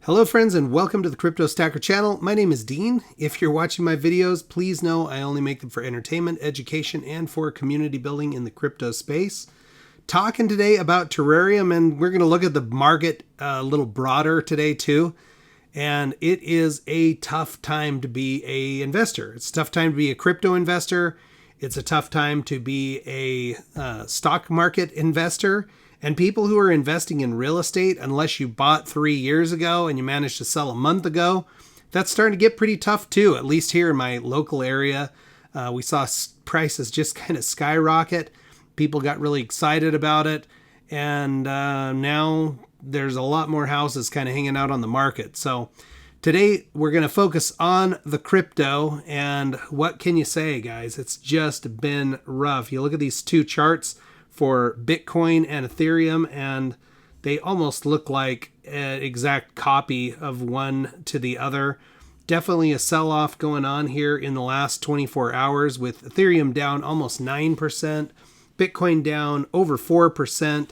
Hello friends and welcome to the Crypto Stacker channel. My name is Dean. If you're watching my videos, please know I only make them for entertainment, education, and for community building in the crypto space. Talking today about Terareum, and we're going to look at the market a little broader today too. And it is a tough time to be an investor. It's a tough time to be a crypto investor. It's a tough time to be a stock market investor. And people who are investing in real estate, unless you bought 3 years ago and you managed to sell a month ago, that's starting to get pretty tough too, at least here in my local area. We saw prices just kind of skyrocket. People got really excited about it. And now there's a lot more houses kind of hanging out on the market. So today we're going to focus on the crypto. And what can you say, guys? It's just been rough. You look at these two charts for Bitcoin and Ethereum, and they almost look like an exact copy of one to the other. Definitely a sell-off going on here in the last 24 hours with Ethereum down almost 9%, Bitcoin down over 4%.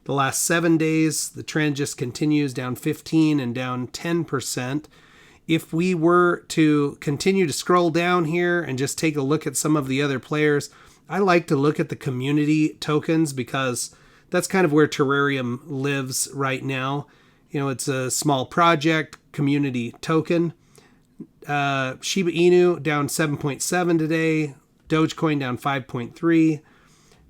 The last 7 days, the trend just continues down 15 and down 10%. If we were to continue to scroll down here and just take a look at some of the other players, I like to look at the community tokens because that's kind of where Terareum lives right now. You know, it's a small project, community token. Shiba Inu down 7.7 today. Dogecoin down 5.3.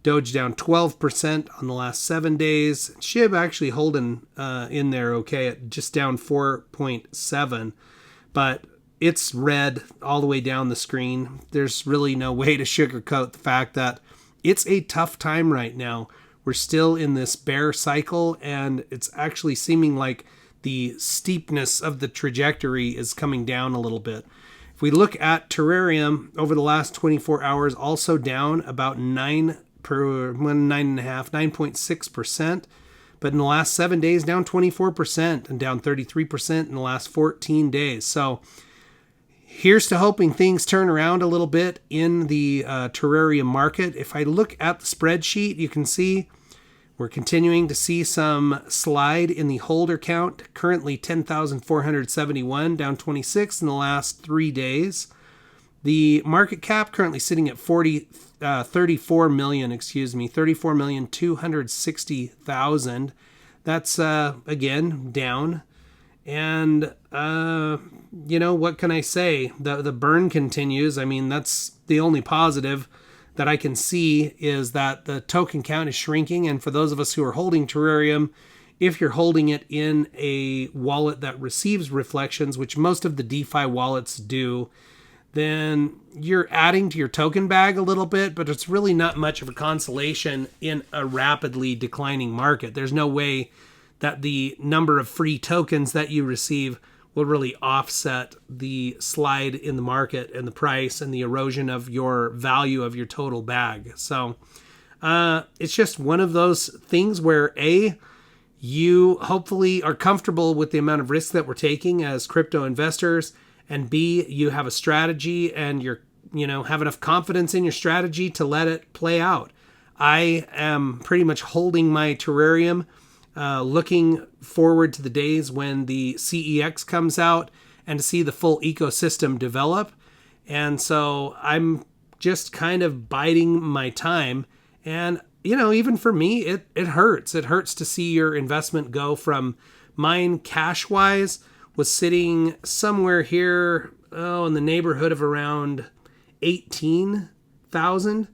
Doge down 12% on the last 7 days. SHIB actually holding in there okay at just down 4.7. But it's red all the way down the screen. There's really no way to sugarcoat the fact that it's a tough time right now. We're still in this bear cycle, and it's actually seeming like the steepness of the trajectory is coming down a little bit. If we look at Terareum over the last 24 hours, also down about 9.6%. But in the last 7 days, down 24% and down 33% in the last 14 days. So here's to hoping things turn around a little bit in the Terareum market. If I look at the spreadsheet, you can see we're continuing to see some slide in the holder count. Currently 10,471, down 26 in the last 3 days. The market cap currently sitting at 34,260,000. That's, again, down. And, you know, what can I say? The burn continues. I mean, that's the only positive that I can see is that the token count is shrinking. And for those of us who are holding Terareum, if you're holding it in a wallet that receives reflections, which most of the DeFi wallets do, then you're adding to your token bag a little bit, but it's really not much of a consolation in a rapidly declining market. There's no way that the number of free tokens that you receive will really offset the slide in the market and the price and the erosion of your value of your total bag. So it's just one of those things where you hopefully are comfortable with the amount of risk that we're taking as crypto investors, and B, you have a strategy and have enough confidence in your strategy to let it play out. I am pretty much holding my Terareum, looking forward to the days when the CEX comes out and to see the full ecosystem develop. And so I'm just kind of biding my time. And, even for me, it hurts. It hurts to see your investment go from mine cash-wise was sitting somewhere here, in the neighborhood of around 18,000.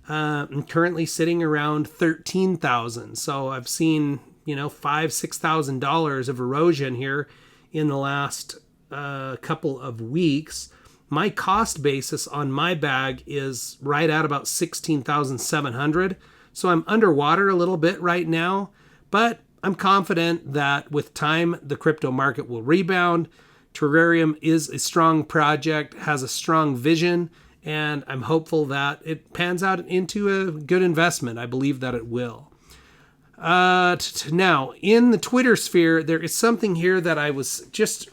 I'm currently sitting around 13,000. So I've seen, $5,000-$6,000 of erosion here in the last couple of weeks. My cost basis on my bag is right at about 16,700. So I'm underwater a little bit right now, but I'm confident that with time, the crypto market will rebound. Terareum is a strong project, has a strong vision, and I'm hopeful that it pans out into a good investment. I believe that it will. Now, in the Twitter sphere, there is something here that I was just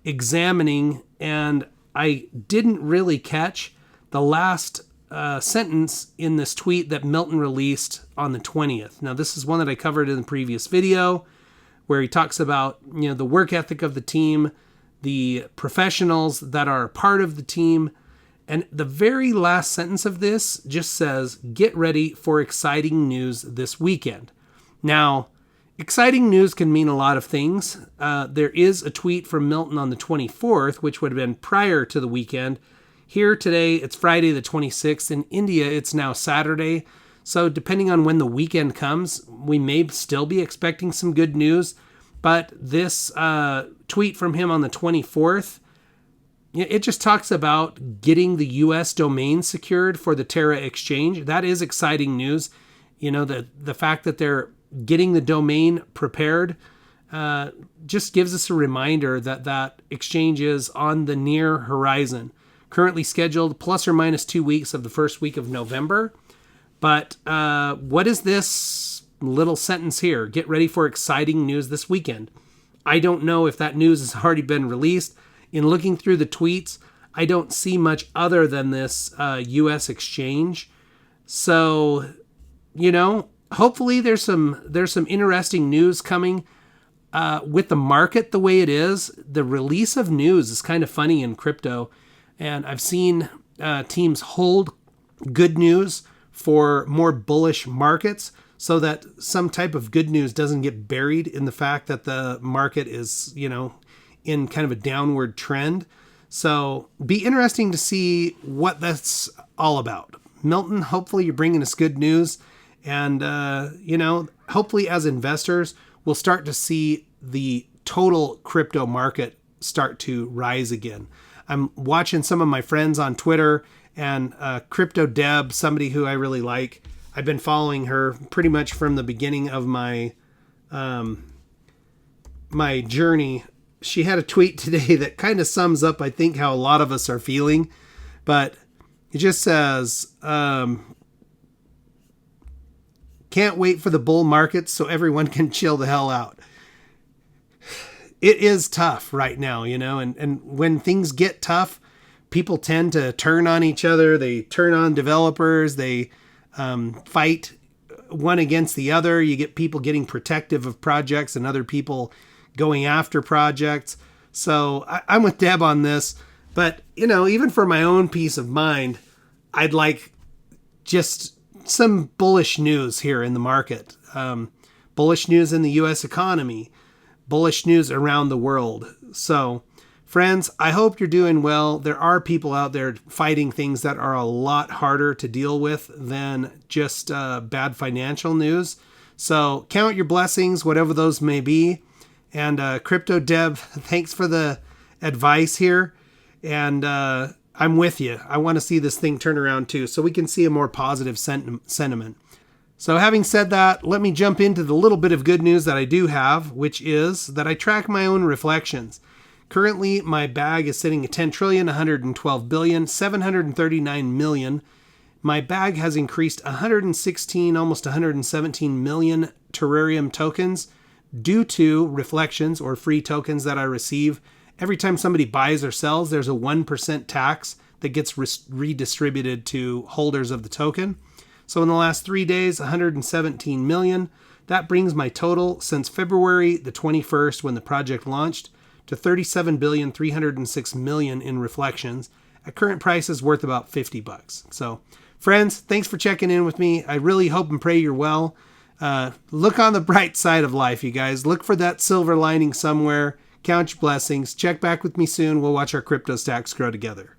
examining, and I didn't really catch the last sentence in this tweet that Milton released on the 20th. Now, this is one that I covered in the previous video, where he talks about, the work ethic of the team, the professionals that are part of the team. And the very last sentence of this just says, get ready for exciting news this weekend. Now, exciting news can mean a lot of things. There is a tweet from Milton on the 24th, which would have been prior to the weekend. Here today, it's Friday the 26th. In India, it's now Saturday. So depending on when the weekend comes, we may still be expecting some good news. But this tweet from him on the 24th, it just talks about getting the U.S. domain secured for the Terra exchange. That is exciting news. The fact that they're getting the domain prepared just gives us a reminder that that exchange is on the near horizon. Currently scheduled plus or minus 2 weeks of the first week of November. But what is this little sentence here? Get ready for exciting news this weekend. I don't know if that news has already been released. In looking through the tweets, I don't see much other than this U.S. exchange. So, hopefully there's some interesting news coming. With the market the way it is, the release of news is kind of funny in crypto. And I've seen teams hold good news for more bullish markets so that some type of good news doesn't get buried in the fact that the market is, in kind of a downward trend. So be interesting to see what that's all about. Milton, hopefully you're bringing us good news. And, hopefully as investors, we'll start to see the total crypto market start to rise again. I'm watching some of my friends on Twitter, and Crypto Deb, somebody who I really like. I've been following her pretty much from the beginning of my my journey. She had a tweet today that kind of sums up, I think, how a lot of us are feeling. But it just says, can't wait for the bull markets so everyone can chill the hell out. It is tough right now, and when things get tough, people tend to turn on each other. They turn on developers. They fight one against the other. You get people getting protective of projects and other people going after projects. So I'm with Deb on this. But, even for my own peace of mind, I'd like just some bullish news here in the market. Bullish news in the U.S. economy. Bullish news around the world. So, friends, I hope you're doing well. There are people out there fighting things that are a lot harder to deal with than just bad financial news. So count your blessings, whatever those may be. And Crypto Deb, thanks for the advice here. And I'm with you. I want to see this thing turn around too, so we can see a more positive sentiment. So having said that, let me jump into the little bit of good news that I do have, which is that I track my own reflections. Currently, my bag is sitting at 10 trillion, 112 billion, 739 million. My bag has increased 116, almost 117 million Terareum tokens due to reflections or free tokens that I receive. Every time somebody buys or sells, there's a 1% tax that gets redistributed to holders of the token. So in the last 3 days, 117 million. That brings my total since February the 21st, when the project launched, to 37,306 million in reflections. At current prices, worth about $50. So, friends, thanks for checking in with me. I really hope and pray you're well. Look on the bright side of life, you guys. Look for that silver lining somewhere. Count your blessings. Check back with me soon. We'll watch our crypto stacks grow together.